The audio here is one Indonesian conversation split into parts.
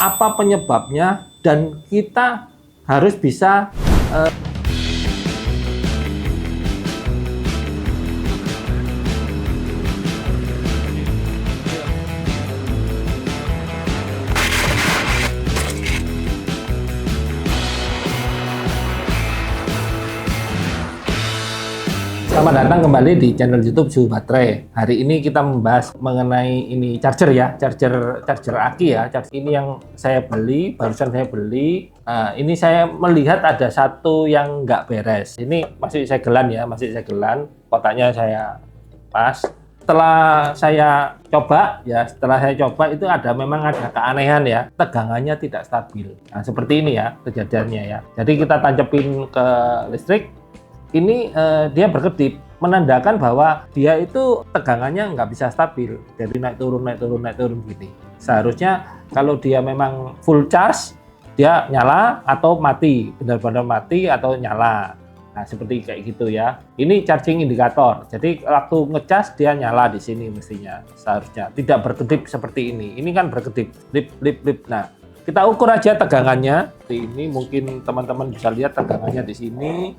apa penyebabnya, dan kita harus bisa Selamat datang kembali di channel YouTube Suhu Baterai. Hari ini kita membahas mengenai ini charger ya, charger aki ya. Ini yang saya beli, barusan saya beli. Ini saya melihat ada satu yang nggak beres. Ini masih segelan ya, masih segelan. Kotaknya saya pas. Setelah saya coba itu memang ada keanehan ya, tegangannya tidak stabil. Nah, seperti ini ya kejadiannya ya. Jadi kita tancapin ke listrik. Ini dia berkedip, menandakan bahwa dia itu tegangannya nggak bisa stabil, jadi naik turun gini. Seharusnya kalau dia memang full charge, dia nyala atau mati, benar-benar mati atau nyala. Nah, seperti kayak gitu ya. Ini charging indikator, jadi waktu ngecas dia nyala di sini mestinya, seharusnya tidak berkedip seperti ini. Ini kan berkedip, lip. Nah, kita ukur aja tegangannya. Ini mungkin teman-teman bisa lihat tegangannya di sini.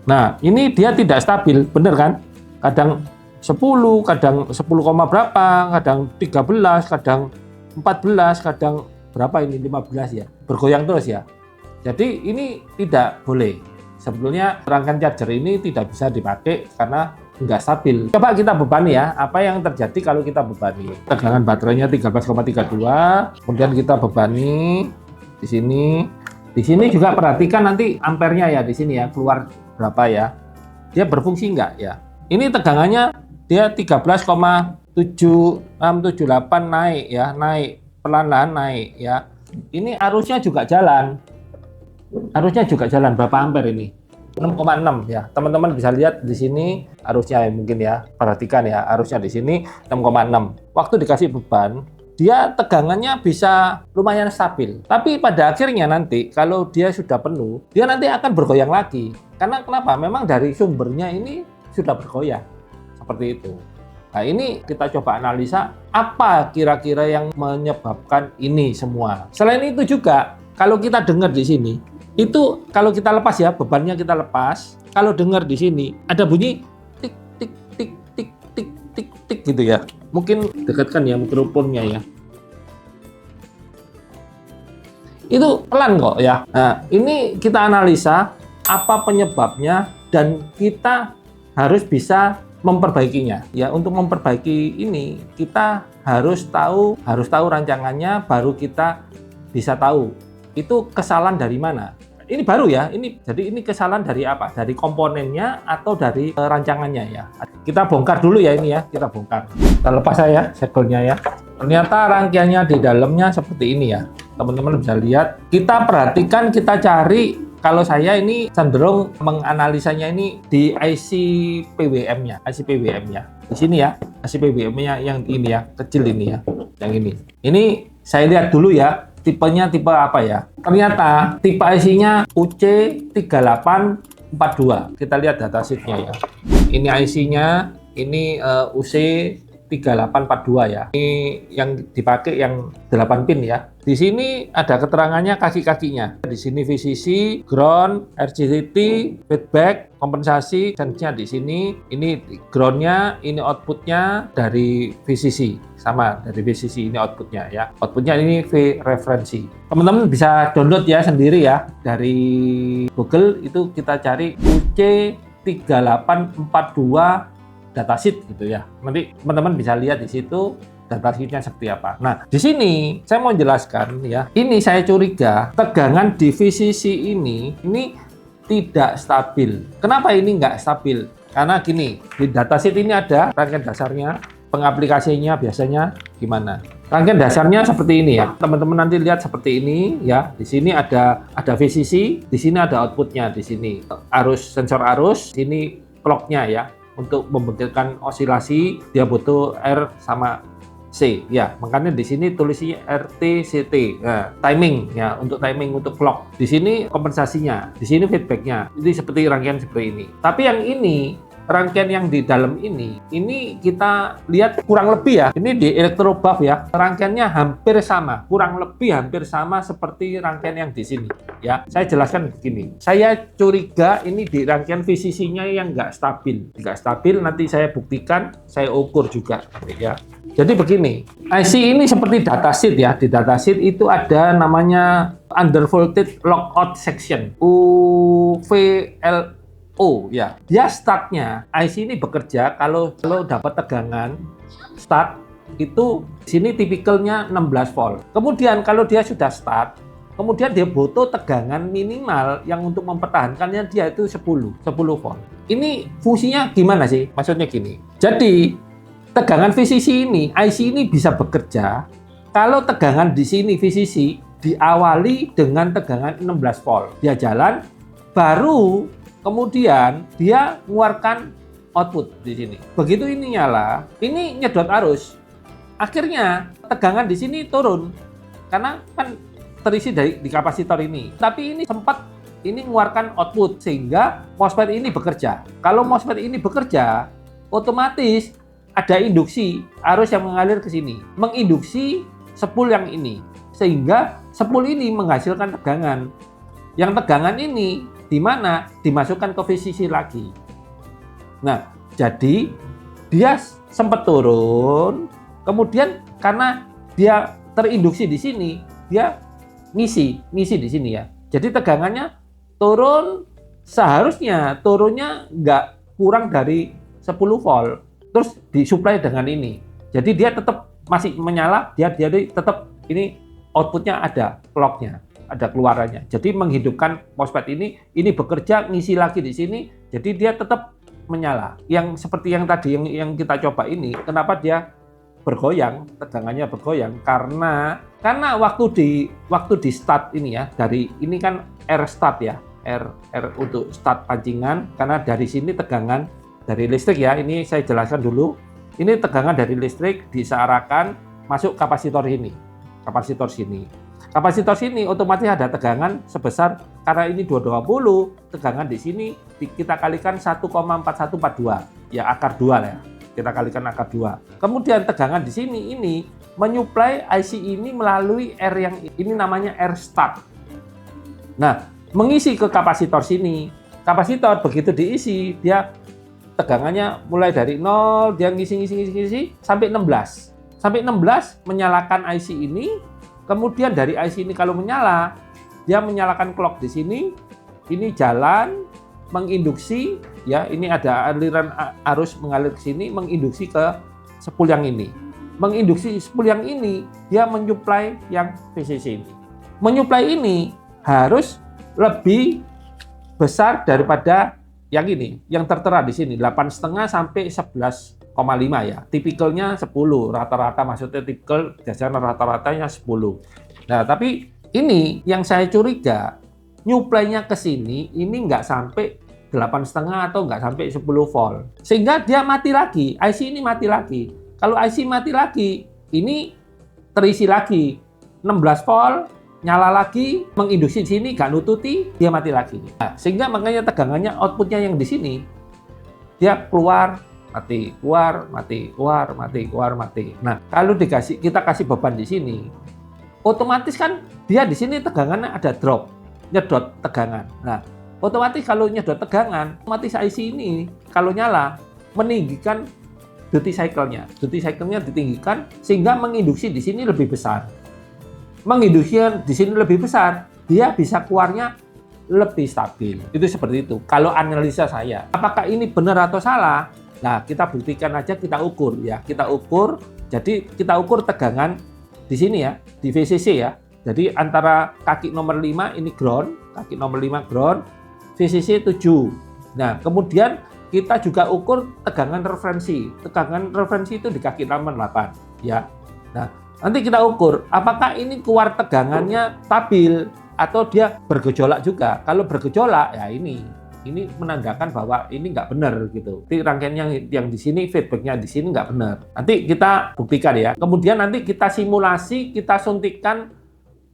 Nah, ini dia tidak stabil, bener kan? Kadang 10, kadang 10, berapa, kadang 13, kadang 14, kadang berapa ini 15 ya. Bergoyang terus ya. Jadi ini tidak boleh. Sebetulnya rangkaian charger ini tidak bisa dipakai karena nggak stabil. Coba kita bebani ya, apa yang terjadi kalau kita bebani. Tegangan baterainya 13,32, kemudian kita bebani di sini. Di sini juga perhatikan nanti ampernya ya, di sini ya, keluar berapa ya, dia berfungsi enggak ya. Ini tegangannya dia 13,7678 naik ya, naik pelan-pelan naik ya. Ini arusnya juga jalan, berapa ampere ini, 6,6 ya. Teman-teman bisa lihat di sini arusnya ya, mungkin ya, perhatikan ya, arusnya di sini 6,6. Waktu dikasih beban dia tegangannya bisa lumayan stabil. Tapi pada akhirnya nanti kalau dia sudah penuh, dia nanti akan bergoyang lagi. Karena kenapa? Memang dari sumbernya ini sudah bergoyang. Seperti itu. Nah, ini kita coba analisa apa kira-kira yang menyebabkan ini semua. Selain itu juga, kalau kita dengar di sini, itu kalau kita lepas ya, bebannya kita lepas, kalau dengar di sini ada bunyi tik tik tik tik tik tik tik gitu ya. Mungkin dekatkan ya mikrofonnya ya. Itu pelan kok ya. Nah, ini kita analisa apa penyebabnya dan kita harus bisa memperbaikinya. Ya, untuk memperbaiki ini kita harus tahu rancangannya, baru kita bisa tahu itu kesalahan dari mana. Ini baru ya, jadi ini kesalahan dari apa? Dari komponennya atau dari rancangannya ya. Kita bongkar dulu ya ini ya, kita bongkar. Kita lepas ya segelnya ya. Ternyata rangkaiannya di dalamnya seperti ini ya. Teman-teman bisa lihat. Kita perhatikan, kita cari. Kalau saya ini cenderung menganalisanya ini di IC PWM-nya, Di sini ya, IC PWM-nya yang ini ya, kecil ini ya, yang ini. Ini saya lihat dulu ya. Tipenya tipe apa ya? Ternyata tipe IC-nya UC3842. Kita lihat datasheet-nya ya. Ini IC-nya, ini UC3842 ya. Ini yang dipakai yang 8 pin ya. Di sini ada keterangannya kaki-kakinya. Di sini VCC, ground, RGBT, feedback, kompensasi, sense-nya di sini. Ini ground-nya, ini output-nya dari VCC. Sama dari VCC ini outputnya ya. Outputnya ini V referensi. Teman-teman bisa download ya sendiri ya dari Google, itu kita cari UC3842 datasheet gitu ya. Nanti teman-teman bisa lihat di situ datasheetnya seperti apa. Nah, di sini saya mau jelaskan ya. Ini saya curiga tegangan di VCC ini tidak stabil. Kenapa ini nggak stabil? Karena gini, di datasheet ini ada rangkaian dasarnya. Pengaplikasinya biasanya gimana? Rangkaian dasarnya seperti ini ya. Teman-teman nanti lihat seperti ini ya. Di sini ada VCC, di sini ada outputnya, di sini sensor arus, di sini clock-nya ya. Untuk membentukkan osilasi dia butuh R sama C ya. Makanya di sini tulisnya RT/CT. Nah, timing ya, untuk timing untuk clock. Di sini kompensasinya, di sini feedbacknya. Jadi seperti rangkaian seperti ini. Tapi yang ini rangkaian yang di dalam ini kita lihat kurang lebih ya, ini di Electrobuff ya, rangkaiannya hampir sama, kurang lebih hampir sama seperti rangkaian yang di sini ya. Saya jelaskan begini, saya curiga ini di rangkaian VCC-nya yang nggak stabil, nanti saya buktikan, saya ukur juga ya. Jadi begini, IC ini seperti datasheet ya, di datasheet itu ada namanya undervoltage lockout section, UVL. Ya, dia startnya IC ini bekerja kalau dapat tegangan start itu sini tipikalnya 16 volt. Kemudian kalau dia sudah start, kemudian dia butuh tegangan minimal yang untuk mempertahankannya dia itu 10 volt. Ini fungsinya gimana sih? Maksudnya gini. Jadi tegangan VCC ini, IC ini bisa bekerja kalau tegangan di sini VCC diawali dengan tegangan 16 volt. Dia jalan baru kemudian dia mengeluarkan output di sini. Begitu ini nyala, ini nyedot arus. Akhirnya tegangan di sini turun karena kan terisi di kapasitor ini. Tapi ini sempat mengeluarkan output sehingga MOSFET ini bekerja. Kalau MOSFET ini bekerja, otomatis ada induksi arus yang mengalir ke sini, menginduksi spool yang ini, sehingga spool ini menghasilkan tegangan. Yang tegangan ini di mana dimasukkan ke VCC lagi. Nah, jadi dia sempat turun, kemudian karena dia terinduksi di sini, dia ngisi di sini ya. Jadi tegangannya turun, seharusnya turunnya nggak kurang dari 10 volt, terus disuplai dengan ini. Jadi dia tetap masih menyala, dia tetap ini outputnya ada clocknya, ada keluarannya. Jadi menghidupkan MOSFET ini bekerja, ngisi lagi di sini, jadi dia tetap menyala. Yang seperti yang tadi yang kita coba ini, kenapa dia bergoyang, tegangannya bergoyang? Karena waktu di start ini ya, dari ini kan R start ya, R untuk start pancingan, karena dari sini tegangan dari listrik ya, ini saya jelaskan dulu. Ini tegangan dari listrik disearahkan masuk kapasitor ini, kapasitor sini. Kapasitor sini otomatis ada tegangan sebesar, karena ini 220, tegangan di sini kita kalikan 1,4142, ya akar 2 lah ya. Kita kalikan akar 2. Kemudian tegangan di sini ini menyuplai IC ini melalui R yang ini namanya R start. Nah, mengisi ke kapasitor sini. Kapasitor begitu diisi, dia tegangannya mulai dari 0, dia ngisi sampai 16. Sampai 16 menyalakan IC ini. Kemudian dari IC ini kalau menyala, dia menyalakan clock di sini, ini jalan, menginduksi, ya ini ada aliran arus mengalir ke sini, menginduksi ke spool yang ini. Menginduksi spool yang ini, dia menyuplai yang VCC ini. Menyuplai ini harus lebih besar daripada yang ini, yang tertera di sini, 8,5 sampai 11,5 ya. Tipikalnya 10, rata-rata maksudnya tipikal biasanya rata-ratanya 10. Nah, tapi ini yang saya curiga, nyuplainya ke sini ini nggak sampai 8,5 atau nggak sampai 10 volt. Sehingga dia mati lagi, IC ini mati lagi. Kalau IC mati lagi, ini terisi lagi 16 volt, nyala lagi, menginduksi di sini, nggak nututi, dia mati lagi. Nah, sehingga makanya tegangannya outputnya yang di sini, dia keluar, mati, keluar, mati, keluar, mati, keluar, mati. Nah, kalau kita kasih beban di sini, otomatis kan dia di sini tegangannya ada drop, nyedot tegangan. Nah, otomatis kalau nyedot tegangan, otomatis IC ini kalau nyala, meninggikan duty cycle-nya. Duty cycle-nya ditinggikan sehingga menginduksi di sini lebih besar. Menginduksi di sini lebih besar, dia bisa keluarnya lebih stabil. Itu seperti itu. Kalau analisa saya, apakah ini benar atau salah? Nah, kita buktikan aja, kita ukur ya. Kita ukur, jadi kita ukur tegangan di sini ya, di VCC ya. Jadi antara kaki nomor 5 ini ground, kaki nomor 5 ground, VCC 7. Nah, kemudian kita juga ukur tegangan referensi. Tegangan referensi itu di kaki nomor 8 ya. Nah, nanti kita ukur apakah ini keluar tegangannya stabil atau dia bergejolak juga. Kalau bergejolak ya ini menandakan bahwa ini nggak benar gitu. Jadi rangkaian yang di sini, feedbacknya di sini nggak benar. Nanti kita buktikan ya. Kemudian nanti kita simulasi, kita suntikkan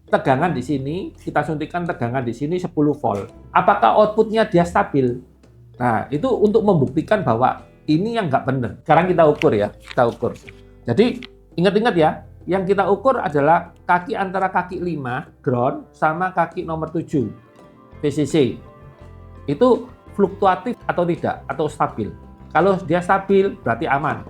tegangan di sini, kita suntikkan tegangan di sini 10 volt. Apakah outputnya dia stabil? Nah, itu untuk membuktikan bahwa ini yang nggak benar. Sekarang kita ukur ya, kita ukur. Jadi, ingat-ingat ya, yang kita ukur adalah kaki antara kaki 5, ground, sama kaki nomor 7, PCC. Itu fluktuatif atau tidak, atau stabil. Kalau dia stabil, berarti aman.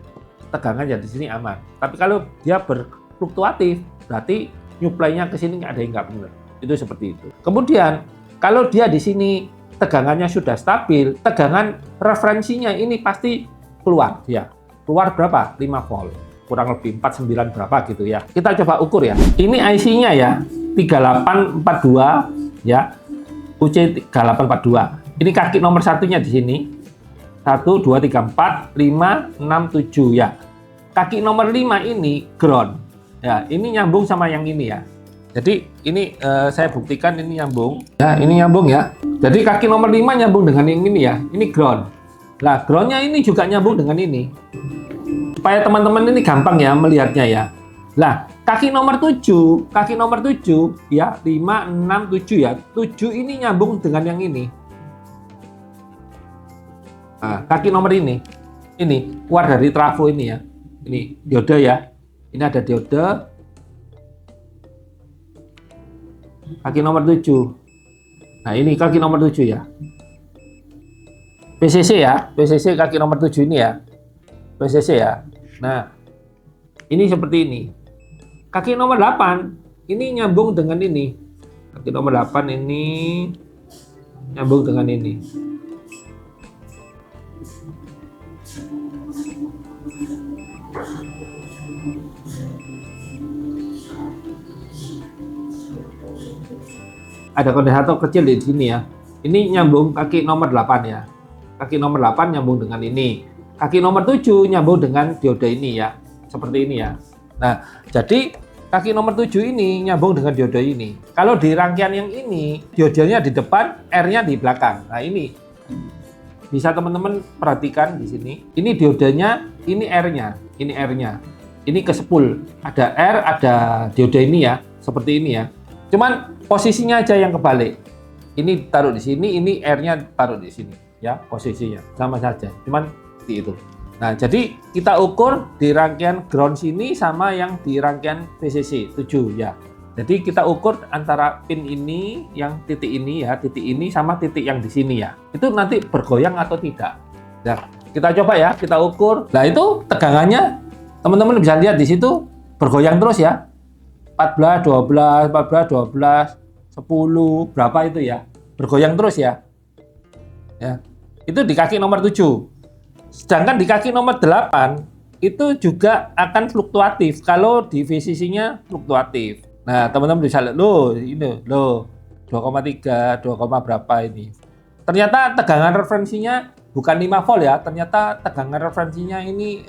Tegangannya di sini aman. Tapi kalau dia berfluktuatif, berarti nyuplainya ke sini ada yang nggak benar. Itu seperti itu. Kemudian, kalau dia di sini tegangannya sudah stabil, tegangan referensinya ini pasti keluar ya. Keluar berapa? 5 volt. Kurang lebih 49 berapa gitu ya. Kita coba ukur ya. Ini IC-nya ya, 3842 ya. UC 3842. Ini kaki nomor satunya di sini. 1, 2, 3, 4, 5, 6, 7 ya. Kaki nomor 5 ini ground. Ya, ini nyambung sama yang ini ya. Jadi ini saya buktikan ini nyambung. Ya, ini nyambung ya. Jadi kaki nomor 5 nyambung dengan yang ini ya. Ini ground. Nah, groundnya ini juga nyambung dengan ini. Supaya teman-teman ini gampang ya melihatnya ya. Nah, kaki nomor 7 ya, 5, 6, 7 ya. 7 ini nyambung dengan yang ini. Nah, kaki nomor ini keluar dari trafo ini ya. Ini diode ya. Ini ada diode. Kaki nomor 7. Nah, ini kaki nomor 7 ya. PCC ya. PCC kaki nomor 7 ini ya. PCC ya. Nah, ini seperti ini. Kaki nomor 8 ini nyambung dengan ini. Kaki nomor 8 ini nyambung dengan ini. Ada kondensator kecil di sini ya. Ini nyambung kaki nomor 8 ya. Kaki nomor 8 nyambung dengan ini. Kaki nomor 7 nyambung dengan diode ini ya. Seperti ini ya. Nah, jadi kaki nomor 7 ini nyambung dengan diode ini. Kalau di rangkaian yang ini, diodenya di depan, R-nya di belakang. Nah, ini bisa teman-teman perhatikan di sini. Ini diodenya, ini R-nya, ini R-nya. Ini ke spool. Ada R, ada diode ini ya. Seperti ini ya. Cuman posisinya aja yang kebalik. Ini taruh di sini, ini R-nya taruh di sini, ya posisinya sama saja. Cuman seperti itu. Nah, jadi kita ukur di rangkaian ground sini sama yang di rangkaian VCC 7 ya. Jadi kita ukur antara pin ini, yang titik ini ya, titik ini sama titik yang di sini ya. Itu nanti bergoyang atau tidak. Nah, kita coba ya, kita ukur. Nah, itu tegangannya teman-teman bisa lihat di situ bergoyang terus ya. 14, 12, 14, 12, 10, berapa itu ya? Bergoyang terus ya. Ya. Itu di kaki nomor 7. Sedangkan di kaki nomor 8 itu juga akan fluktuatif kalau di VCC-nya fluktuatif. Nah, teman-teman bisa lihat ini 2,3, 2, berapa ini. Ternyata tegangan referensinya bukan 5 volt ya. Ternyata tegangan referensinya ini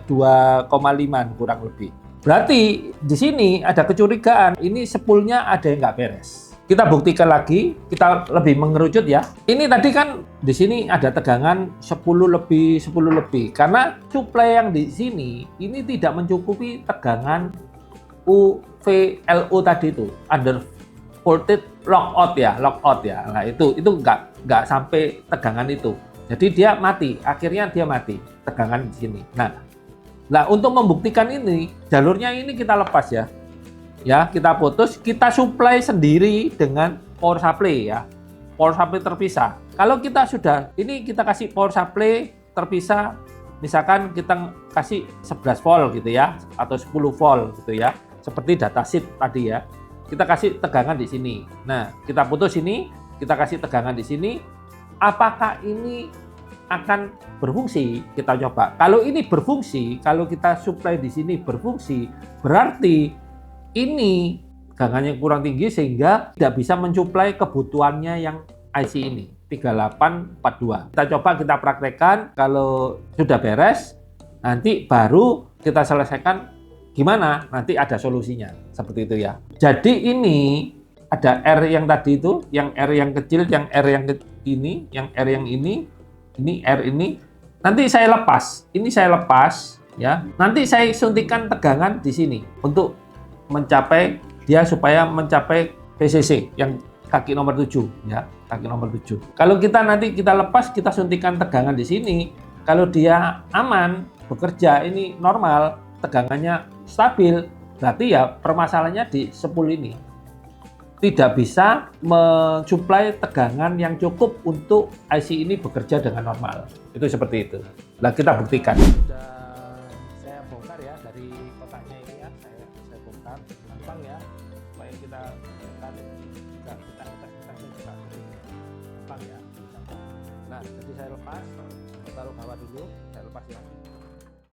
2,5 kurang lebih. Berarti di sini ada kecurigaan, ini spoolnya ada yang nggak beres. Kita buktikan lagi, kita lebih mengerucut ya. Ini tadi kan di sini ada tegangan 10 lebih. Karena suplai yang di sini ini tidak mencukupi tegangan UVLO tadi itu, under voltage lockout ya. Nah, itu nggak sampai tegangan itu. Jadi dia mati, akhirnya dia mati tegangan di sini. Nah, untuk membuktikan ini, jalurnya ini kita lepas ya. Ya, kita putus, kita supply sendiri dengan power supply ya. Power supply terpisah. Kalau kita sudah, ini kita kasih power supply terpisah, misalkan kita kasih 11 volt gitu ya, atau 10 volt gitu ya. Seperti datasheet tadi ya. Kita kasih tegangan di sini. Nah, kita putus ini, kita kasih tegangan di sini. Apakah ini akan berfungsi? Kita coba. Kalau ini berfungsi, kalau kita supply di sini berfungsi, berarti ini tegangannya kurang tinggi sehingga tidak bisa mensuplai kebutuhannya yang IC ini 3842. Kita coba, kita praktekkan. Kalau sudah beres, nanti baru kita selesaikan gimana, nanti ada solusinya seperti itu ya. Jadi ini ada R yang tadi itu, yang R yang kecil, yang R yang ini, yang R yang ini R ini, nanti saya lepas. Ini saya lepas ya. Nanti saya suntikan tegangan di sini untuk mencapai dia, supaya mencapai PCC yang kaki nomor 7 ya. kaki nomor 7. Kalau kita nanti kita lepas, kita suntikan tegangan di sini, kalau dia aman, bekerja ini normal, tegangannya stabil, berarti ya permasalahannya di spool ini. Tidak bisa mensuplai tegangan yang cukup untuk IC ini bekerja dengan normal. Itu seperti itu. Nah, kita buktikan. Sudah saya bongkar ya dari kotaknya ini ya, saya bongkar gampang ya, supaya kita tekan juga kita juga gampang ya. Nah, jadi saya lepas, taruh bawah dulu, saya lepas ya.